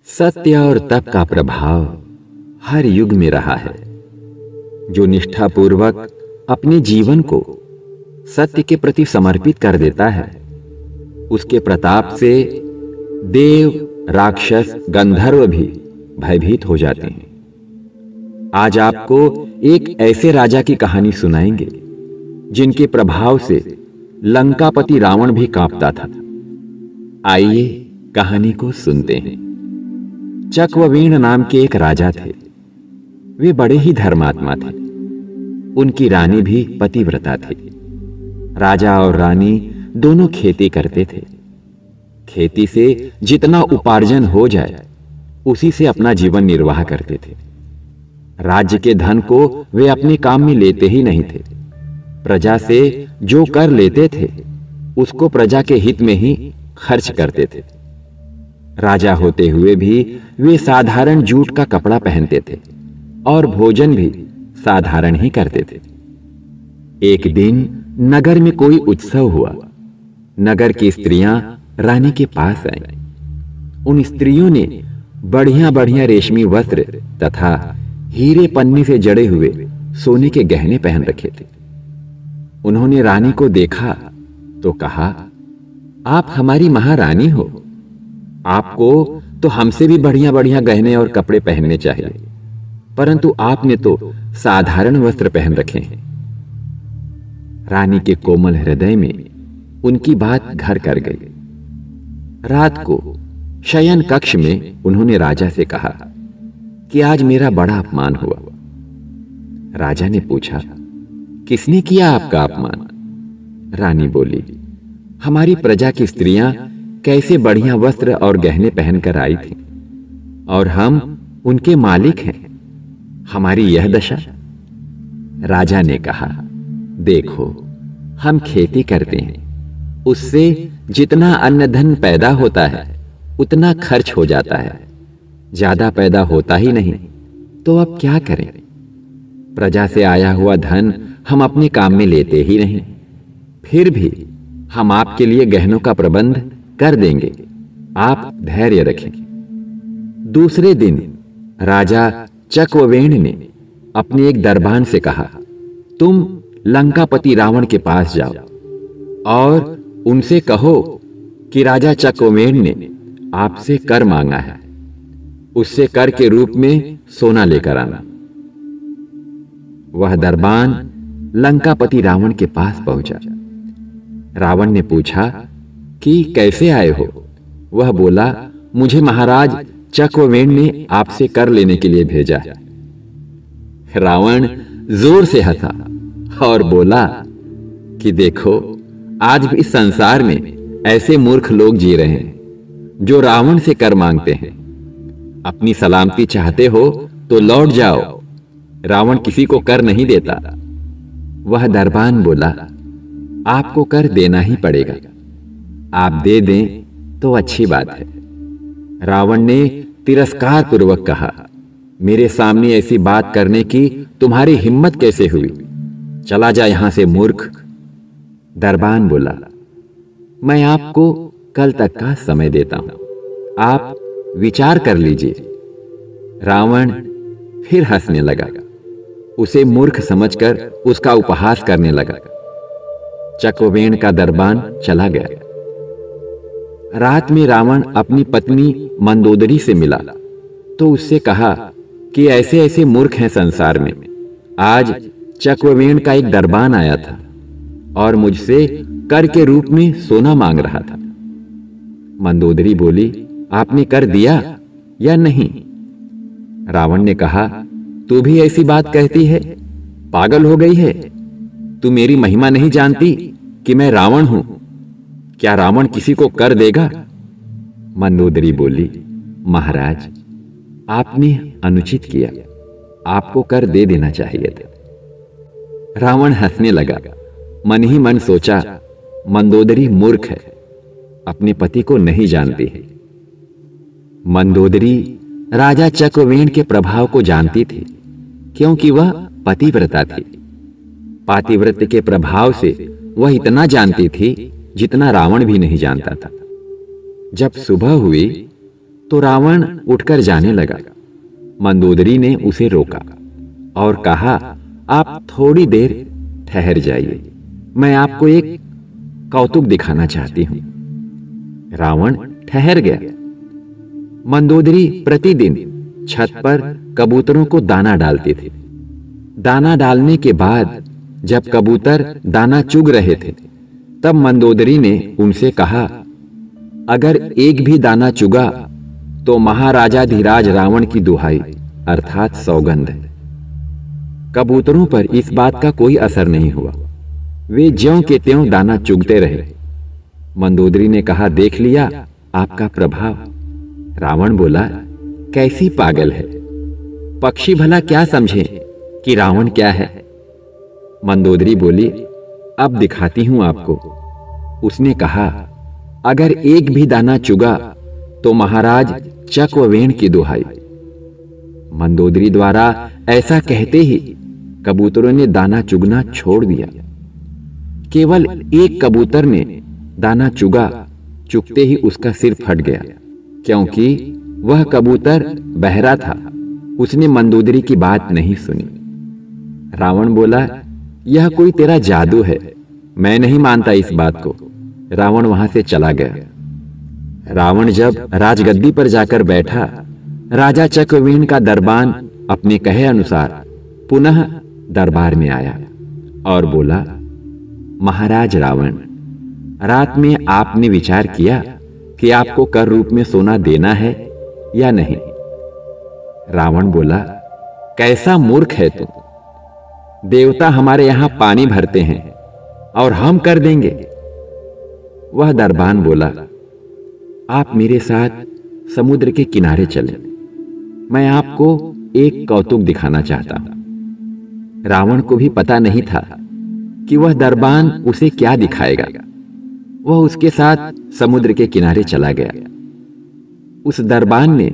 सत्य और तप का प्रभाव हर युग में रहा है। जो निष्ठापूर्वक अपने जीवन को सत्य के प्रति समर्पित कर देता है, उसके प्रताप से देव, राक्षस, गंधर्व भी भयभीत हो जाते हैं। आज आपको एक ऐसे राजा की कहानी सुनाएंगे जिनके प्रभाव से लंकापति रावण भी कांपता था। आइए कहानी को सुनते हैं। चक्ववेण नाम के एक राजा थे। वे बड़े ही धर्मात्मा थे। उनकी रानी भी पतिव्रता थी। राजा और रानी दोनों खेती करते थे। खेती से जितना उपार्जन हो जाए उसी से अपना जीवन निर्वाह करते थे। राज्य के धन को वे अपने काम में लेते ही नहीं थे। प्रजा से जो कर लेते थे उसको प्रजा के हित में ही खर्च करते थे। राजा होते हुए भी वे साधारण जूट का कपड़ा पहनते थे और भोजन भी साधारण ही करते थे। एक दिन नगर में कोई उत्सव हुआ। नगर की स्त्रियां रानी के पास आईं। उन स्त्रियों ने बढ़िया बढ़िया रेशमी वस्त्र तथा हीरे पन्ने से जड़े हुए सोने के गहने पहन रखे थे। उन्होंने रानी को देखा तो कहा, आप हमारी महारानी हो। आपको तो हमसे भी बढ़िया बढ़िया गहने और कपड़े पहनने चाहिए, परंतु आपने तो साधारण वस्त्र पहन रखे हैं। रानी के कोमल हृदय में उनकी बात घर कर गई। रात को शयन कक्ष में उन्होंने राजा से कहा कि आज मेरा बड़ा अपमान हुआ। राजा ने पूछा, किसने किया आपका अपमान? रानी बोली, हमारी प्रजा की स्त्रियां कैसे बढ़िया वस्त्र और गहने पहनकर आई थी और हम उनके मालिक हैं। हमारी यह दशा। राजा ने कहा, देखो, हम खेती करते हैं, उससे जितना अन्न धन पैदा होता है उतना खर्च हो जाता है। ज्यादा पैदा होता ही नहीं, तो अब क्या करें? प्रजा से आया हुआ धन हम अपने काम में लेते ही नहीं। फिर भी हम आपके लिए गहनों का प्रबंध कर देंगे, आप धैर्य रखें। दूसरे दिन राजा चक्ववेण ने अपने एक दरबान से कहा, तुम लंकापति रावण के पास जाओ और उनसे कहो कि राजा चक्ववेण ने आपसे कर मांगा है, उससे कर के रूप में सोना लेकर आना। वह दरबान लंकापति रावण के पास पहुंचा। रावण ने पूछा कि कैसे आए हो? वह बोला, मुझे महाराज चक्ववेण ने आपसे कर लेने के लिए भेजा है। रावण जोर से हंसा और बोला कि देखो, आज भी इस संसार में ऐसे मूर्ख लोग जी रहे हैं जो रावण से कर मांगते हैं। अपनी सलामती चाहते हो तो लौट जाओ। रावण किसी को कर नहीं देता। वह दरबान बोला, आपको कर देना ही पड़ेगा। आप दे दें तो अच्छी बात है। रावण ने तिरस्कार पूर्वक कहा, मेरे सामने ऐसी बात करने की तुम्हारी हिम्मत कैसे हुई? चला जा यहां से मूर्ख। दरबान बोला, मैं आपको कल तक का समय देता हूं, आप विचार कर लीजिए। रावण फिर हंसने लगा। उसे मूर्ख समझकर उसका उपहास करने लगा। चक्ववेण का दरबान चला गया। रात में रावण अपनी पत्नी मंदोदरी से मिला तो उससे कहा कि ऐसे ऐसे मूर्ख हैं संसार में। आज चक्ववेण का एक दरबान आया था और मुझसे कर के रूप में सोना मांग रहा था। मंदोदरी बोली, आपने कर दिया या नहीं? रावण ने कहा, तू भी ऐसी बात कहती है? पागल हो गई है? तू मेरी महिमा नहीं जानती कि मैं रावण हूं? क्या रावण किसी को कर देगा? मंदोदरी बोली, महाराज, आपने अनुचित किया, आपको कर दे देना चाहिए था। रावण हंसने लगा। मन ही मन सोचा, मंदोदरी मूर्ख है, अपने पति को नहीं जानती है। मंदोदरी राजा चक्ववेण के प्रभाव को जानती थी, क्योंकि वह पतिव्रता थी। पातिव्रत्य के प्रभाव से वह इतना जानती थी जितना रावण भी नहीं जानता था। जब सुबह हुई तो रावण उठकर जाने लगा। मंदोदरी ने उसे रोका और कहा, आप थोड़ी देर ठहर जाइए, मैं आपको एक कौतुक दिखाना चाहती हूं। रावण ठहर गया। मंदोदरी प्रतिदिन छत पर कबूतरों को दाना डालते थे। दाना डालने के बाद जब कबूतर दाना चुग रहे थे, तब मंदोदरी ने उनसे कहा, अगर एक भी दाना चुगा तो महाराजाधिराज रावण की दुहाई अर्थात सौगंध है। कबूतरों पर इस बात का कोई असर नहीं हुआ, वे ज्यों के त्यों दाना चुगते रहे। मंदोदरी ने कहा, देख लिया आपका प्रभाव। रावण बोला, कैसी पागल है, पक्षी भला क्या समझे कि रावण क्या है। मंदोदरी बोली, अब दिखाती हूं आपको। उसने कहा, अगर एक भी दाना चुगा तो महाराज चक व वेण की दुहाई। मंदोदरी द्वारा ऐसा कहते ही कबूतरों ने दाना चुगना छोड़ दिया। केवल एक कबूतर ने दाना चुगा, चुगते ही उसका सिर फट गया, क्योंकि वह कबूतर बहरा था। उसने मंदोदरी की बात नहीं सुनी। रावण बोला, यह कोई तेरा जादू है, मैं नहीं मानता इस बात को। रावण वहां से चला गया। रावण जब राजगद्दी पर जाकर बैठा, राजा चकवेण का दरबान अपने कहे अनुसार पुनः दरबार में आया और बोला, महाराज रावण, रात में आपने विचार किया कि आपको कर रूप में सोना देना है या नहीं? रावण बोला, कैसा मूर्ख है तुम, देवता हमारे यहां पानी भरते हैं और हम कर देंगे। वह दरबान बोला, आप मेरे साथ समुद्र के किनारे चलें, मैं आपको एक कौतुक दिखाना चाहता हूं। रावण को भी पता नहीं था कि वह दरबान उसे क्या दिखाएगा। वह उसके साथ समुद्र के किनारे चला गया। उस दरबान ने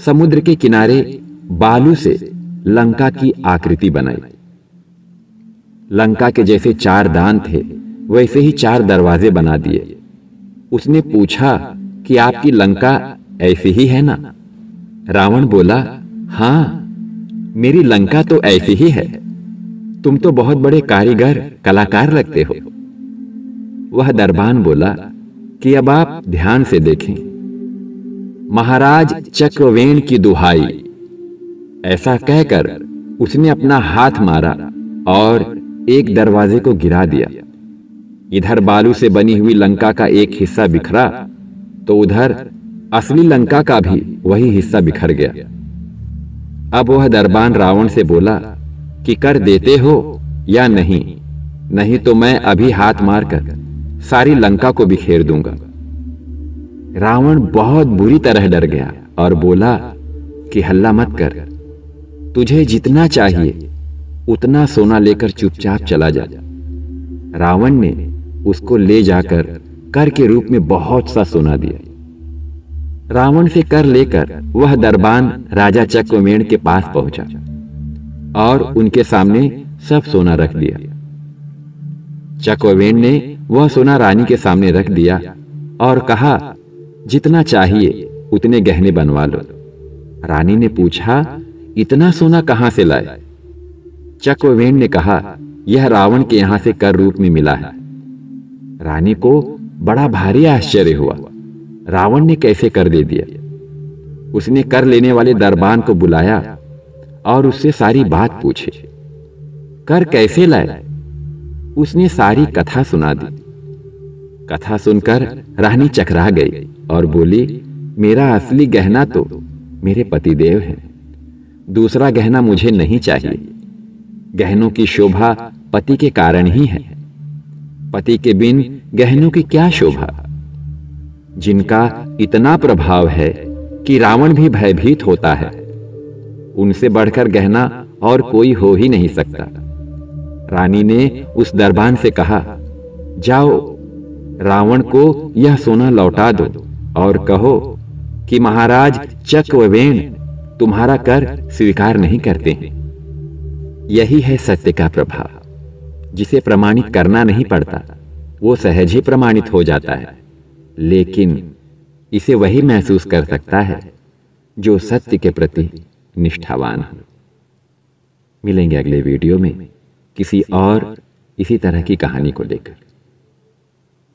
समुद्र के किनारे बालू से लंका की आकृति बनाई। लंका के जैसे 4 दान थे, वैसे ही 4 दरवाजे बना दिए। उसने पूछा कि आपकी लंका ऐसी ही है ना? रावण बोला, हां, मेरी लंका तो ऐसी ही है। तुम तो बहुत बड़े कारीगर, कलाकार लगते हो। वह दरबान बोला कि अब आप ध्यान से देखें। महाराज चक्रवेण की दुहाई। ऐसा कहकर उसने अपना हाथ मारा और एक दरवाजे को गिरा दिया। इधर बालू से बनी हुई लंका का एक हिस्सा बिखरा, तो उधर असली लंका का भी वही हिस्सा बिखर गया। अब वह दरबान रावण से बोला कि कर देते हो या नहीं, नहीं तो मैं अभी हाथ मारकर सारी लंका को बिखेर दूंगा। रावण बहुत बुरी तरह डर गया और बोला कि हल्ला मत कर, तुझे जितना चाहिए उतना सोना लेकर चुपचाप चला जा। रावण ने उसको ले जाकर कर के रूप में बहुत सा सोना दिया। रावण से कर लेकर वह दरबान राजा चक्रवेण के पास पहुंचा और उनके सामने सब सोना रख दिया। चक्रवेण ने वह सोना रानी के सामने रख दिया और कहा, जितना चाहिए उतने गहने बनवा लो। रानी ने पूछा, इतना सोना कहां से लाए? चक्रवेण ने कहा, यह रावण के यहां से कर रूप में मिला है। रानी को बड़ा भारी आश्चर्य हुआ, रावण ने कैसे कर दे दिया। उसने कर लेने वाले दरबान को बुलाया और उससे सारी बात पूछी। कर कैसे लाए? उसने सारी कथा सुना दी। कथा सुनकर रानी चकरा गई और बोली, मेरा असली गहना तो मेरे पतिदेव है, दूसरा गहना मुझे नहीं चाहिए। गहनों की शोभा पति के कारण ही है, पति के बिन गहनों की क्या शोभा। जिनका इतना प्रभाव है कि रावण भी भयभीत होता है, उनसे बढ़कर गहना और कोई हो ही नहीं सकता। रानी ने उस दरबान से कहा, जाओ रावण को यह सोना लौटा दो और कहो कि महाराज चक्रवेण तुम्हारा कर स्वीकार नहीं करते हैं। यही है सत्य का प्रभाव, जिसे प्रमाणित करना नहीं पड़ता, वो सहज ही प्रमाणित हो जाता है। लेकिन इसे वही महसूस कर सकता है जो सत्य के प्रति निष्ठावान हो। मिलेंगे अगले वीडियो में किसी और इसी तरह की कहानी को लेकर।